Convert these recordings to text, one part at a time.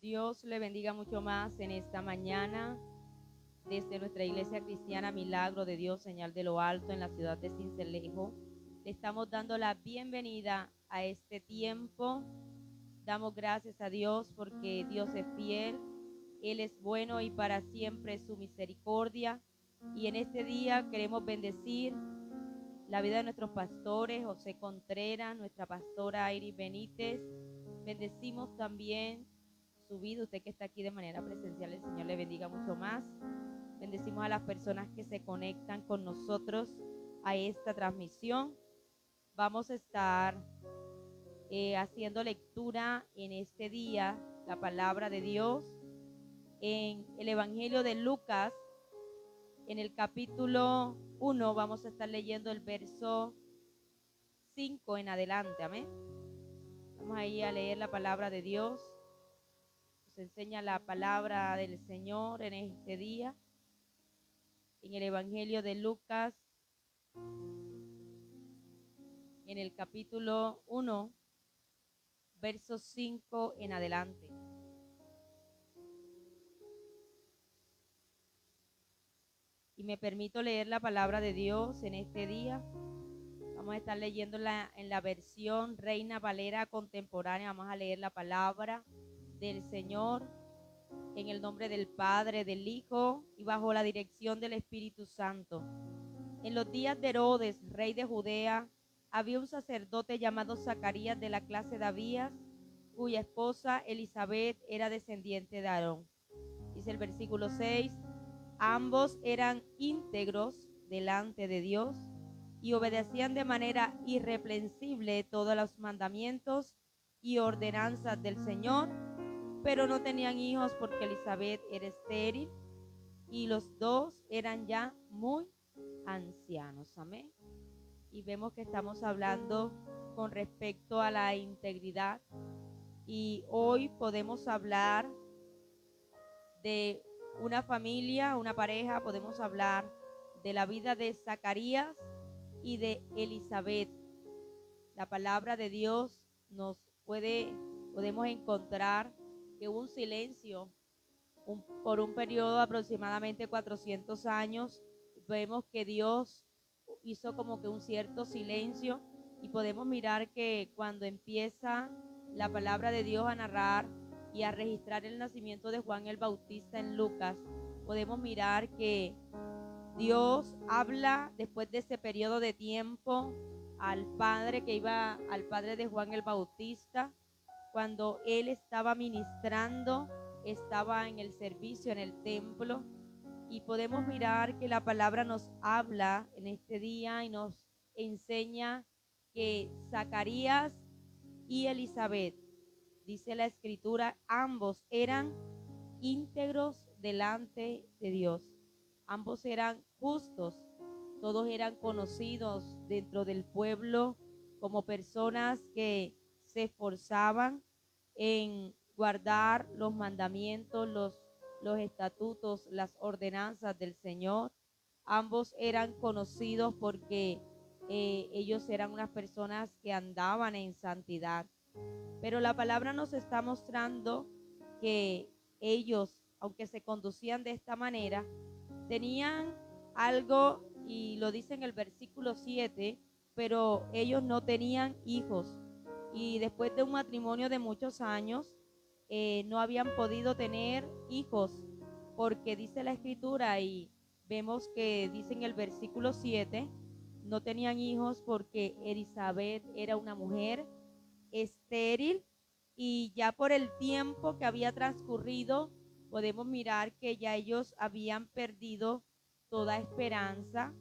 Dios le bendiga mucho más en esta mañana desde nuestra iglesia cristiana Milagro de Dios, Señal de lo Alto, en la ciudad de Sincelejo. Le estamos dando la bienvenida a este tiempo. Damos gracias a Dios porque Dios es fiel, Él es bueno y para siempre es su misericordia. Y en este día queremos bendecir la vida de nuestros pastores, José Contreras, nuestra pastora Iris Benítez. Bendecimos también su vida, usted que está aquí de manera presencial, el Señor le bendiga mucho más. Bendecimos a las personas que se conectan con nosotros a esta transmisión. Vamos a estar haciendo lectura en este día, la palabra de Dios, en el Evangelio de Lucas, en el capítulo 1, vamos a estar leyendo el verso 5 en adelante, amén. Vamos ahí a leer la palabra de Dios. Nos enseña la palabra del Señor en este día, en el Evangelio de Lucas, en el capítulo 1, verso 5 en adelante. Y me permito leer la palabra de Dios en este día. Vamos a estar leyéndola en la versión Reina Valera contemporánea. Vamos a leer la palabra del Señor en el nombre del Padre, del Hijo y bajo la dirección del Espíritu Santo. En los días de Herodes, rey de Judea, había un sacerdote llamado Zacarías de la clase de Abías, cuya esposa Elizabeth era descendiente de Aarón. Dice el versículo 6, ambos eran íntegros delante de Dios y obedecían de manera irreprensible todos los mandamientos y ordenanzas del Señor, pero no tenían hijos porque Elizabeth era estéril y los dos eran ya muy ancianos. Amén. Y vemos que estamos hablando con respecto a la integridad, y hoy podemos hablar de una familia, una pareja. Podemos hablar de la vida de Zacarías y de Elizabeth. La palabra de Dios nos podemos encontrar que hubo un silencio por un periodo de aproximadamente 400 años. Vemos que Dios hizo como que un cierto silencio, y podemos mirar que cuando empieza la palabra de Dios a narrar y a registrar el nacimiento de Juan el Bautista en Lucas, podemos mirar que Dios habla después de ese periodo de tiempo al padre de Juan el Bautista, cuando él estaba ministrando, estaba en el servicio en el templo. Y podemos mirar que la palabra nos habla en este día y nos enseña que Zacarías y Elizabeth, dice la escritura, ambos eran íntegros delante de Dios. Ambos eran justos. Todos eran conocidos dentro del pueblo como personas que se esforzaban en guardar los mandamientos, los estatutos, las ordenanzas del Señor. Ambos eran conocidos porque ellos eran unas personas que andaban en santidad. Pero la palabra nos está mostrando que ellos, aunque se conducían de esta manera, tenían algo, y lo dice en el versículo 7, pero ellos no tenían hijos. Y después de un matrimonio de muchos años, no habían podido tener hijos, porque dice la escritura, y vemos que dice en el versículo 7, no tenían hijos porque Elizabeth era una mujer estéril, y ya por el tiempo que había transcurrido podemos mirar que ya ellos habían perdido toda esperanza,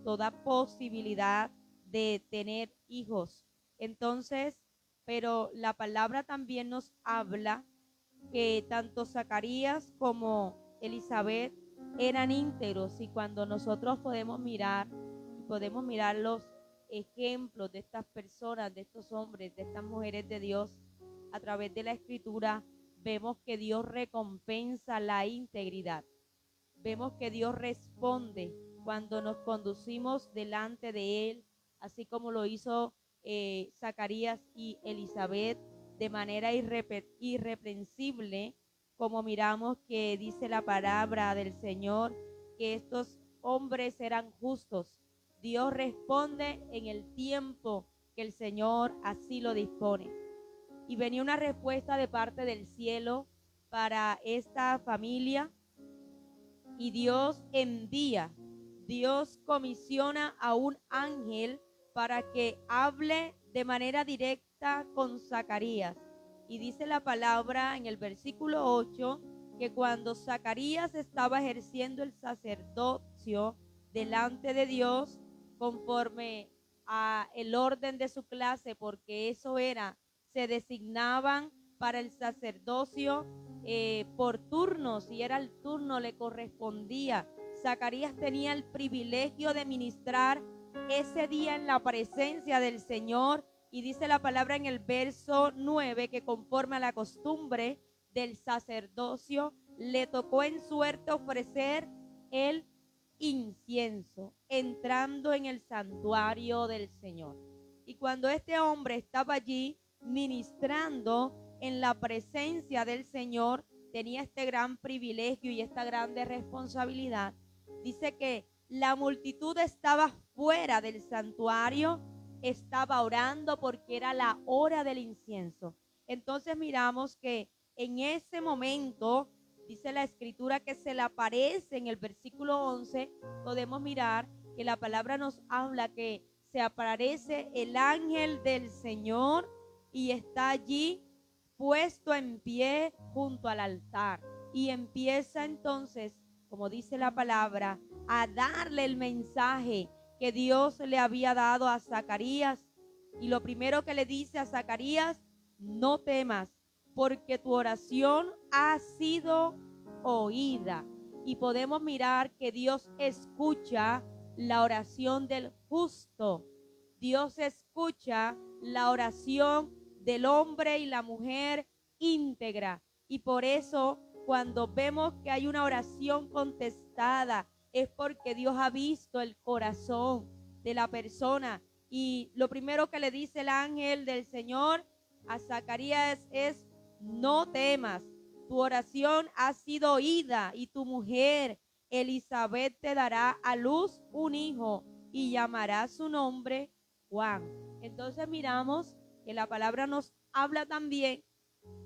toda posibilidad de tener hijos. Entonces, pero la palabra también nos habla que tanto Zacarías como Elizabeth eran íntegros, y cuando nosotros podemos mirar los ejemplos de estas personas, de estos hombres, de estas mujeres de Dios a través de la escritura, vemos que Dios recompensa la integridad. Vemos que Dios responde cuando nos conducimos delante de Él, así como lo hizo Zacarías y Elizabeth, de manera irreprensible, como miramos que dice la palabra del Señor, que estos hombres eran justos. Dios responde en el tiempo que el Señor así lo dispone. Y venía una respuesta de parte del cielo para esta familia, y Dios envía, Dios comisiona a un ángel para que hable de manera directa con Zacarías. Y dice la palabra en el versículo 8 que cuando Zacarías estaba ejerciendo el sacerdocio delante de Dios, conforme a el orden de su clase, porque eso era, se designaban para el sacerdocio por turnos, y era el turno, le correspondía. Zacarías tenía el privilegio de ministrar ese día en la presencia del Señor, y dice la palabra en el verso 9 que conforme a la costumbre del sacerdocio le tocó en suerte ofrecer el incienso entrando en el santuario del Señor. Y cuando este hombre estaba allí ministrando en la presencia del Señor, tenía este gran privilegio y esta grande responsabilidad. Dice que la multitud estaba fuera del santuario, estaba orando porque era la hora del incienso. Entonces miramos que en ese momento, dice la escritura que se le aparece en el versículo 11, podemos mirar que la palabra nos habla que se aparece el ángel del Señor y está allí puesto en pie junto al altar, y empieza entonces, como dice la palabra, a darle el mensaje que Dios le había dado a Zacarías. Y lo primero que le dice a Zacarías: no temas, porque tu oración ha sido oída. Y podemos mirar que Dios escucha la oración del justo. Dios escucha la oración del hombre y la mujer íntegra. Y por eso, cuando vemos que hay una oración contestada, es porque Dios ha visto el corazón de la persona. Y lo primero que le dice el ángel del Señor a Zacarías es: no temas, tu oración ha sido oída, y tu mujer Elizabeth te dará a luz un hijo y llamará su nombre Juan. Entonces miramos que la palabra nos habla también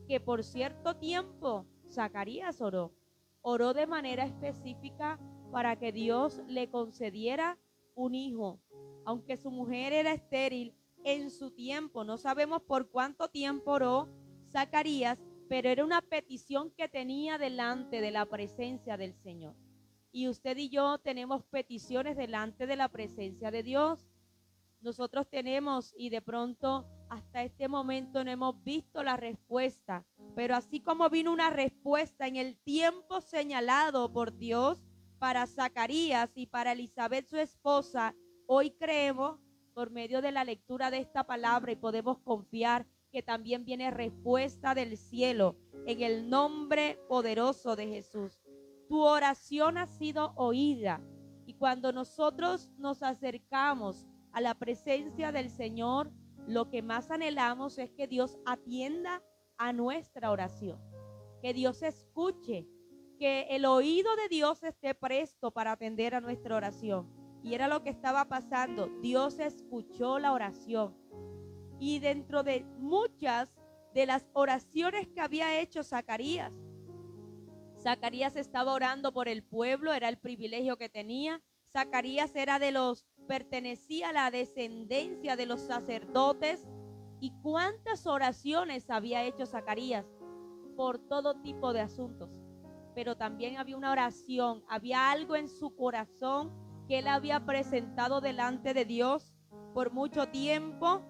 que por cierto tiempo Zacarías oró de manera específica para que Dios le concediera un hijo, aunque su mujer era estéril en su tiempo. No sabemos por cuánto tiempo oró Zacarías, pero era una petición que tenía delante de la presencia del Señor. Y usted y yo tenemos peticiones delante de la presencia de Dios. Nosotros tenemos, y de pronto hasta este momento no hemos visto la respuesta, pero así como vino una respuesta en el tiempo señalado por Dios para Zacarías y para Elizabeth su esposa, hoy creemos por medio de la lectura de esta palabra y podemos confiar que también viene respuesta del cielo en el nombre poderoso de Jesús. Tu oración ha sido oída, y cuando nosotros nos acercamos a la presencia del Señor, lo que más anhelamos es que Dios atienda a nuestra oración, que Dios escuche, que el oído de Dios esté presto para atender a nuestra oración. Y era lo que estaba pasando. Dios escuchó la oración. Y dentro de muchas de las oraciones que había hecho Zacarías estaba orando por el pueblo, era el privilegio que tenía. Zacarías pertenecía a la descendencia de los sacerdotes. ¿Y cuántas oraciones había hecho Zacarías por todo tipo de asuntos? Pero también había una oración, había algo en su corazón que él había presentado delante de Dios por mucho tiempo,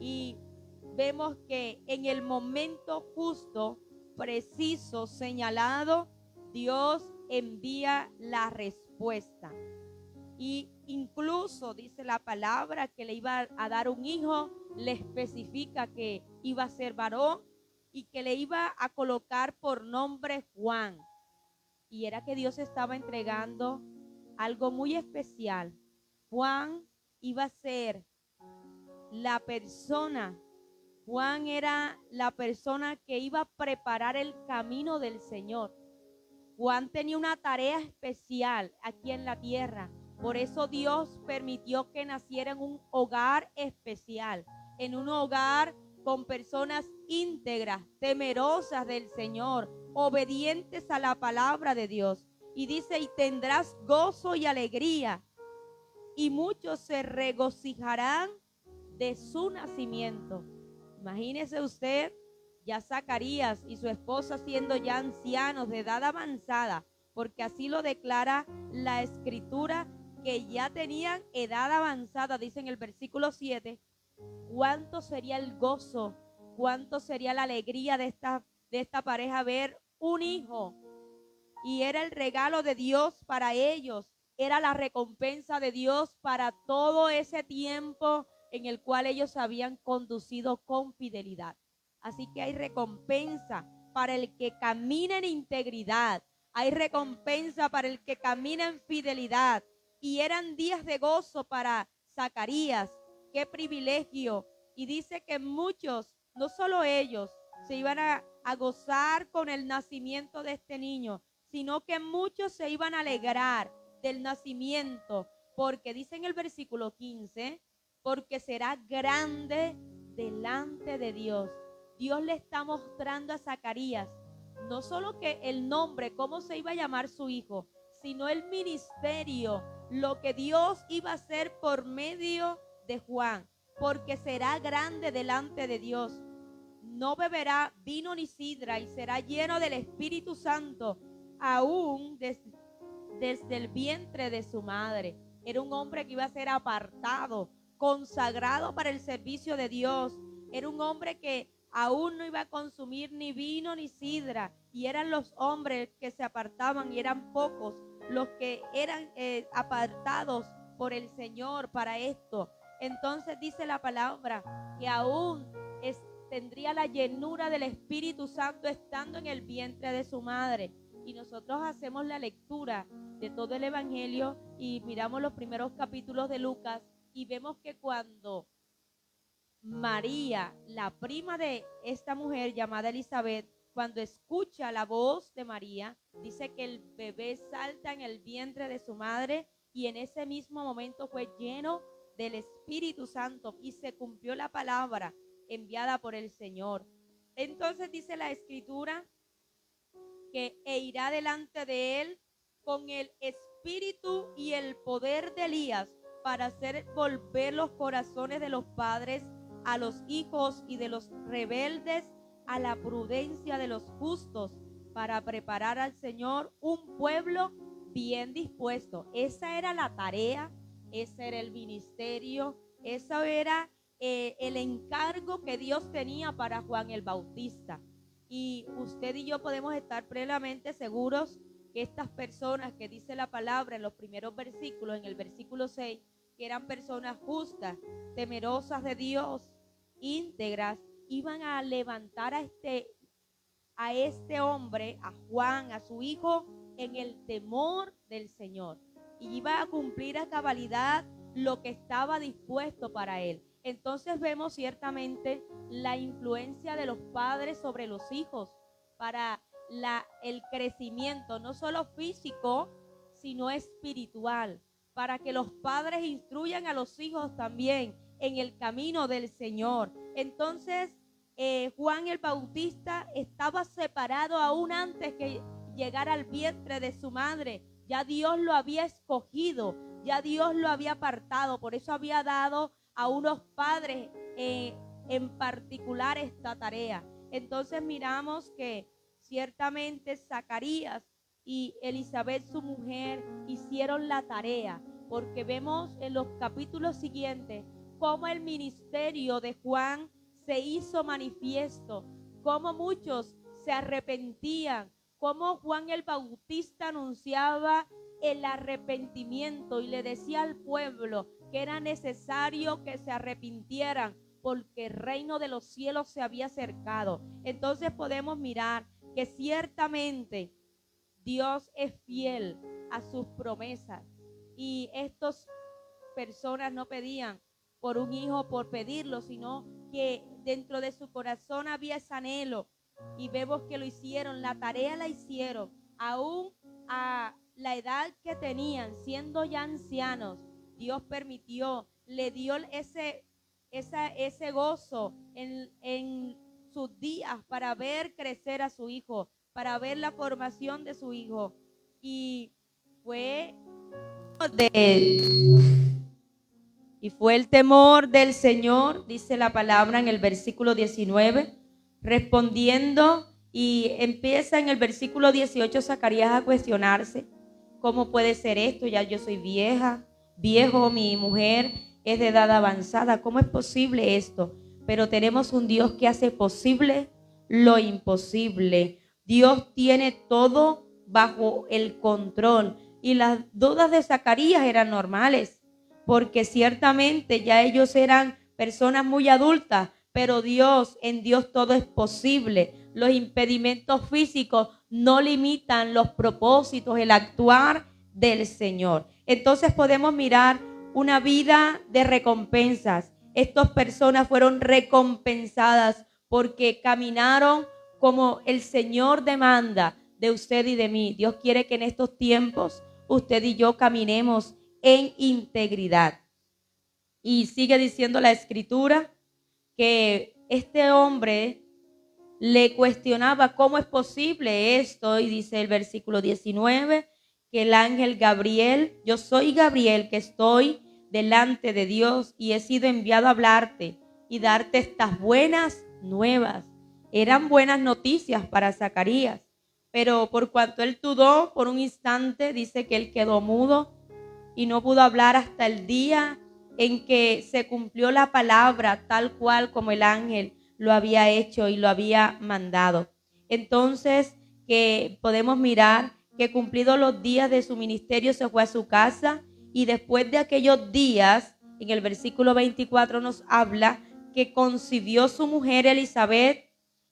y vemos que en el momento justo, preciso, señalado, Dios envía la respuesta. Y incluso dice la palabra que le iba a dar un hijo, le especifica que iba a ser varón y que le iba a colocar por nombre Juan. Y era que Dios estaba entregando algo muy especial. Juan iba a ser la persona Juan era la persona que iba a preparar el camino del Señor. Juan tenía una tarea especial aquí en la tierra. Por eso Dios permitió que naciera en un hogar especial, en un hogar con personas íntegras, temerosas del Señor, obedientes a la palabra de Dios. Y dice, y tendrás gozo y alegría, y muchos se regocijarán de su nacimiento. Imagínese usted, ya Zacarías y su esposa siendo ya ancianos de edad avanzada, porque así lo declara la escritura, que ya tenían edad avanzada, dice en el versículo 7. ¿Cuánto sería el gozo? ¿Cuánto sería la alegría de esta pareja ver un hijo? Y era el regalo de Dios para ellos, era la recompensa de Dios para todo ese tiempo en el cual ellos habían conducido con fidelidad. Así que hay recompensa para el que camina en integridad, hay recompensa para el que camina en fidelidad. Y eran días de gozo para Zacarías, qué privilegio. Y dice que muchos, no solo ellos, se iban a gozar con el nacimiento de este niño, sino que muchos se iban a alegrar del nacimiento, porque dice en el versículo 15, porque será grande delante de Dios. Dios le está mostrando a Zacarías no solo que el nombre, cómo se iba a llamar su hijo, sino el ministerio, lo que Dios iba a hacer por medio de Juan, porque será grande delante de Dios. No beberá vino ni sidra y será lleno del Espíritu Santo aún desde el vientre de su madre. Era un hombre que iba a ser apartado, consagrado para el servicio de Dios. Era un hombre que aún no iba a consumir ni vino ni sidra. Y eran los hombres que se apartaban, y eran pocos los que eran apartados por el Señor para esto. Entonces dice la palabra que aún tendría la llenura del Espíritu Santo estando en el vientre de su madre. Y nosotros hacemos la lectura de todo el Evangelio y miramos los primeros capítulos de Lucas y vemos que cuando María, la prima de esta mujer llamada Elizabeth, cuando escucha la voz de María, dice que el bebé salta en el vientre de su madre y en ese mismo momento fue lleno del Espíritu Santo y se cumplió la palabra enviada por el Señor. Entonces dice la Escritura que irá delante de él con el espíritu y el poder de Elías para hacer volver los corazones de los padres a los hijos y de los rebeldes a la prudencia de los justos, para preparar al Señor un pueblo bien dispuesto. Esa era la tarea, ese era el ministerio, eso era el encargo que Dios tenía para Juan el Bautista. Y usted y yo podemos estar plenamente seguros que estas personas que dice la palabra en los primeros versículos, en el versículo 6, que eran personas justas, temerosas de Dios, íntegras, iban a levantar a este hombre, a Juan, a su hijo, en el temor del Señor. Y iba a cumplir a cabalidad lo que estaba dispuesto para él. Entonces vemos ciertamente la influencia de los padres sobre los hijos para el crecimiento, no solo físico, sino espiritual, para que los padres instruyan a los hijos también en el camino del Señor. Entonces, Juan el Bautista estaba separado aún antes que llegara al vientre de su madre. Ya Dios lo había escogido, ya Dios lo había apartado, por eso había dado a unos padres en particular esta tarea. Entonces miramos que ciertamente Zacarías y Elizabeth, su mujer, hicieron la tarea, porque vemos en los capítulos siguientes cómo el ministerio de Juan se hizo manifiesto, cómo muchos se arrepentían, cómo Juan el Bautista anunciaba el arrepentimiento y le decía al pueblo que era necesario que se arrepintieran porque el reino de los cielos se había acercado. Entonces podemos mirar que ciertamente Dios es fiel a sus promesas y estas personas no pedían por un hijo por pedirlo, sino que dentro de su corazón había ese anhelo, y vemos que lo hicieron, la tarea la hicieron, aún a la edad que tenían, siendo ya ancianos. Dios permitió, le dio ese gozo en sus días para ver crecer a su hijo, para ver la formación de su hijo. Y fue el temor del Señor, dice la palabra en el versículo 19, respondiendo, y empieza en el versículo 18 Zacarías a cuestionarse: ¿cómo puede ser esto? Ya yo soy viejo, mi mujer es de edad avanzada, ¿cómo es posible esto? Pero tenemos un Dios que hace posible lo imposible. Dios tiene todo bajo el control, y las dudas de Zacarías eran normales, porque ciertamente ya ellos eran personas muy adultas, pero en Dios todo es posible. Los impedimentos físicos no limitan los propósitos, el actuar del Señor. Entonces podemos mirar una vida de recompensas. Estas personas fueron recompensadas porque caminaron como el Señor demanda de usted y de mí. Dios quiere que en estos tiempos usted y yo caminemos en integridad. Y sigue diciendo la Escritura que este hombre le cuestionaba cómo es posible esto, y dice el versículo 19 que el ángel Gabriel: yo soy Gabriel, que estoy delante de Dios y he sido enviado a hablarte y darte estas buenas nuevas. Eran buenas noticias para Zacarías, pero por cuanto él dudó por un instante, dice que él quedó mudo y no pudo hablar hasta el día en que se cumplió la palabra tal cual como el ángel lo había hecho y lo había mandado. Entonces, que podemos mirar que cumplidos los días de su ministerio se fue a su casa, y después de aquellos días, en el versículo 24 nos habla que concibió su mujer Elizabeth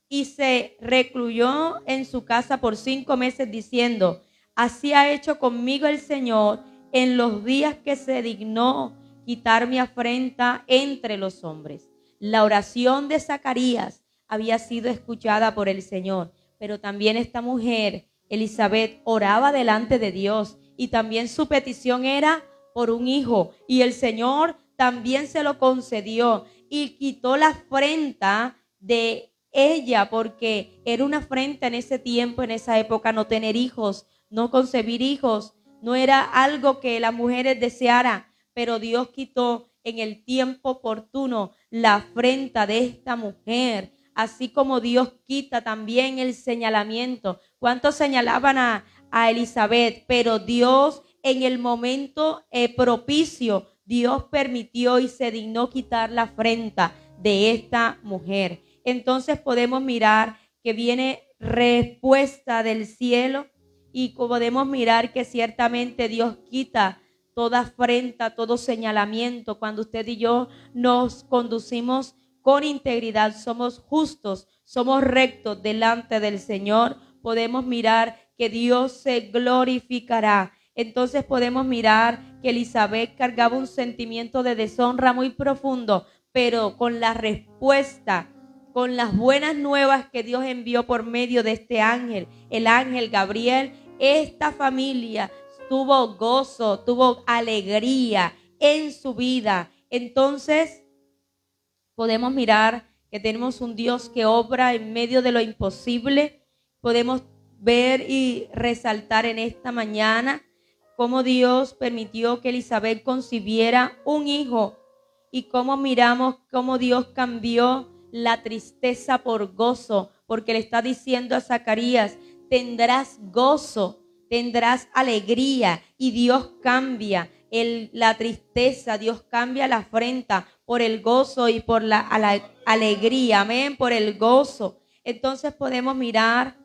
y se recluyó en su casa por 5 meses diciendo: así ha hecho conmigo el Señor en los días que se dignó quitar mi afrenta entre los hombres. La oración de Zacarías había sido escuchada por el Señor, pero también esta mujer, Elizabeth, oraba delante de Dios, y también su petición era por un hijo, y el Señor también se lo concedió y quitó la afrenta de ella, porque era una afrenta en ese tiempo, en esa época, no tener hijos, no concebir hijos. No era algo que las mujeres desearan, pero Dios quitó en el tiempo oportuno la afrenta de esta mujer, así como Dios quita también el señalamiento. ¿Cuántos señalaban a Elizabeth? Pero Dios en el momento propicio, Dios permitió y se dignó quitar la afrenta de esta mujer. Entonces podemos mirar que viene respuesta del cielo, y podemos mirar que ciertamente Dios quita toda afrenta, todo señalamiento. Cuando usted y yo nos conducimos con integridad, somos justos, somos rectos delante del Señor, podemos mirar que Dios se glorificará. Entonces podemos mirar que Elizabeth cargaba un sentimiento de deshonra muy profundo, pero con la respuesta, con las buenas nuevas que Dios envió por medio de este ángel, el ángel Gabriel, esta familia tuvo gozo, tuvo alegría en su vida. Entonces podemos mirar que tenemos un Dios que obra en medio de lo imposible. Podemos ver y resaltar en esta mañana cómo Dios permitió que Elizabeth concibiera un hijo, y cómo miramos cómo Dios cambió la tristeza por gozo, porque le está diciendo a Zacarías: tendrás gozo, tendrás alegría, y Dios cambia la tristeza, Dios cambia la afrenta por el gozo y por la alegría, amén, por el gozo. Entonces podemos mirar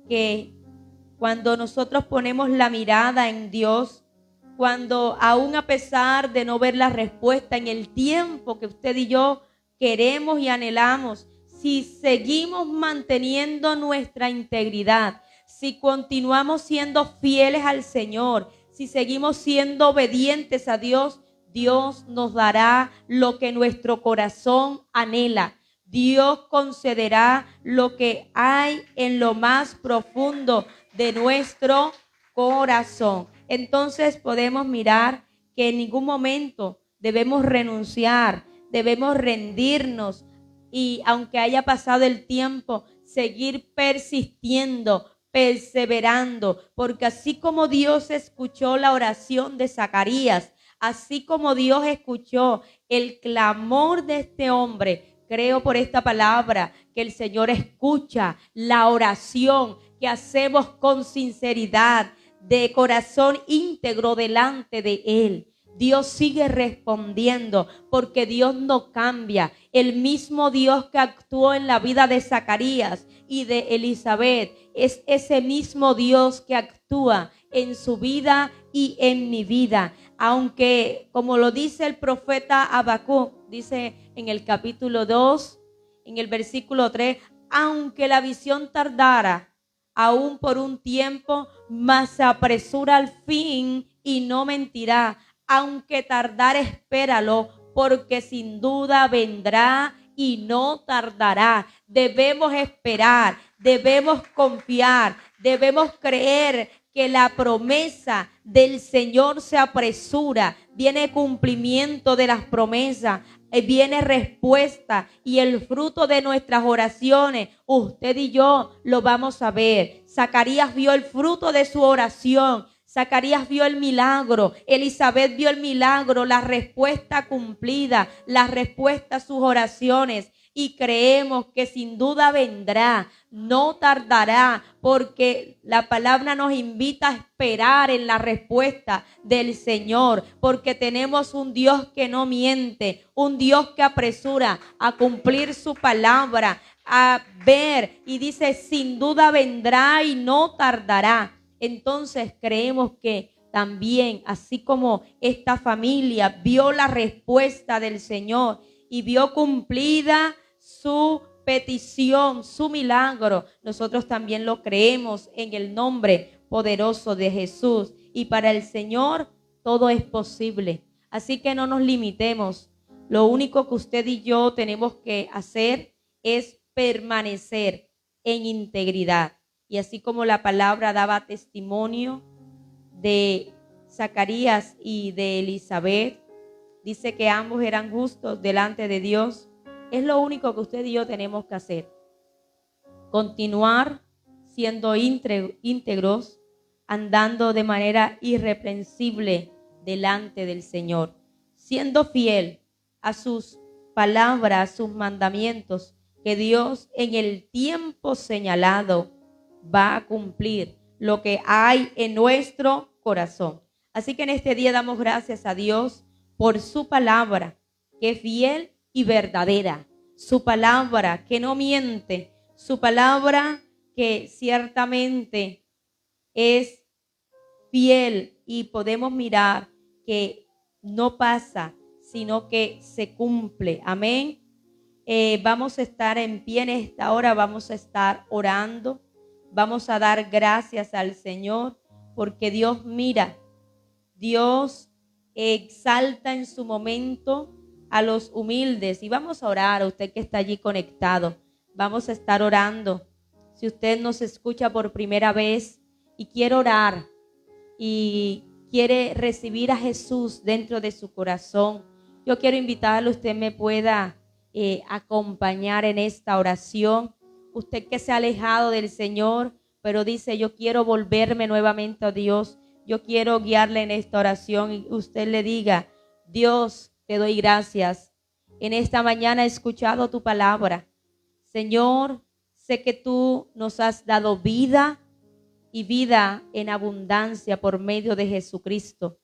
que cuando nosotros ponemos la mirada en Dios, cuando aún a pesar de no ver la respuesta en el tiempo que usted y yo queremos y anhelamos, si seguimos manteniendo nuestra integridad, si continuamos siendo fieles al Señor, si seguimos siendo obedientes a Dios, Dios nos dará lo que nuestro corazón anhela. Dios concederá lo que hay en lo más profundo de nuestro corazón. Entonces podemos mirar que en ningún momento debemos renunciar, debemos rendirnos y aunque haya pasado el tiempo, seguir persistiendo, perseverando, porque así como Dios escuchó la oración de Zacarías, así como Dios escuchó el clamor de este hombre, creo por esta palabra que el Señor escucha la oración que hacemos con sinceridad, de corazón íntegro delante de Él. Dios sigue respondiendo porque Dios no cambia. El mismo Dios que actuó en la vida de Zacarías y de Elizabeth es ese mismo Dios que actúa en su vida y en mi vida. Aunque, como lo dice el profeta Habacuc, dice en el capítulo 2, en el versículo 3, aunque la visión tardara, aún por un tiempo, mas se apresura al fin y no mentirá. Aunque tardare, espéralo, porque sin duda vendrá y no tardará. Debemos esperar, debemos confiar, debemos creer que la promesa del Señor se apresura, viene cumplimiento de las promesas, viene respuesta y el fruto de nuestras oraciones, usted y yo lo vamos a ver. Zacarías vio el fruto de su oración. Zacarías vio el milagro, Elizabeth vio el milagro, la respuesta cumplida, la respuesta a sus oraciones. Y creemos que sin duda vendrá, no tardará, porque la palabra nos invita a esperar en la respuesta del Señor, porque tenemos un Dios que no miente, un Dios que apresura a cumplir su palabra, a ver, y dice, sin duda vendrá y no tardará. Entonces creemos que también, así como esta familia vio la respuesta del Señor y vio cumplida su petición, su milagro, nosotros también lo creemos en el nombre poderoso de Jesús. Y para el Señor todo es posible. Así que no nos limitemos. Lo único que usted y yo tenemos que hacer es permanecer en integridad. Y así como la palabra daba testimonio de Zacarías y de Elizabeth, dice que ambos eran justos delante de Dios. Es lo único que usted y yo tenemos que hacer. Continuar siendo íntegros, andando de manera irreprensible delante del Señor, siendo fiel a sus palabras, sus mandamientos, que Dios en el tiempo señalado va a cumplir lo que hay en nuestro corazón. Así que en este día damos gracias a Dios por su palabra, que es fiel y verdadera, su palabra que no miente, su palabra que ciertamente es fiel y podemos mirar que no pasa, sino que se cumple. Amén. Vamos a estar en pie en esta hora, vamos a estar orando. Vamos a dar gracias al Señor porque Dios mira, Dios exalta en su momento a los humildes. Y vamos a orar, a usted que está allí conectado, vamos a estar orando. Si usted nos escucha por primera vez y quiere orar y quiere recibir a Jesús dentro de su corazón, yo quiero invitarle, usted me pueda acompañar en esta oración. Usted que se ha alejado del Señor, pero dice, yo quiero volverme nuevamente a Dios. Yo quiero guiarle en esta oración y usted le diga, Dios, te doy gracias. En esta mañana he escuchado tu palabra. Señor, sé que tú nos has dado vida y vida en abundancia por medio de Jesucristo.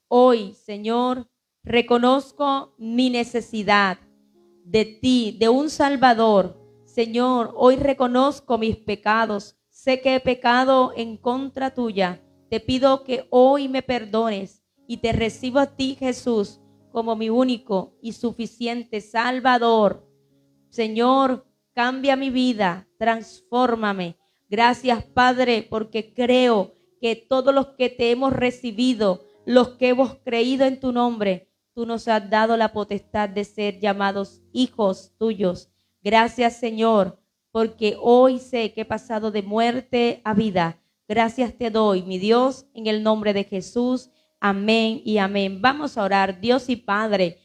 Hoy, Señor, reconozco mi necesidad de ti, de un Salvador. Señor, hoy reconozco mis pecados. Sé que he pecado en contra tuya. Te pido que hoy me perdones y te recibo a ti, Jesús, como mi único y suficiente Salvador. Señor, cambia mi vida, transfórmame. Gracias, Padre, porque creo que todos los que te hemos recibido, los que hemos creído en tu nombre, tú nos has dado la potestad de ser llamados hijos tuyos. Gracias, Señor, porque hoy sé que he pasado de muerte a vida. Gracias te doy, mi Dios, en el nombre de Jesús. Amén y amén. Vamos a orar. Dios y Padre,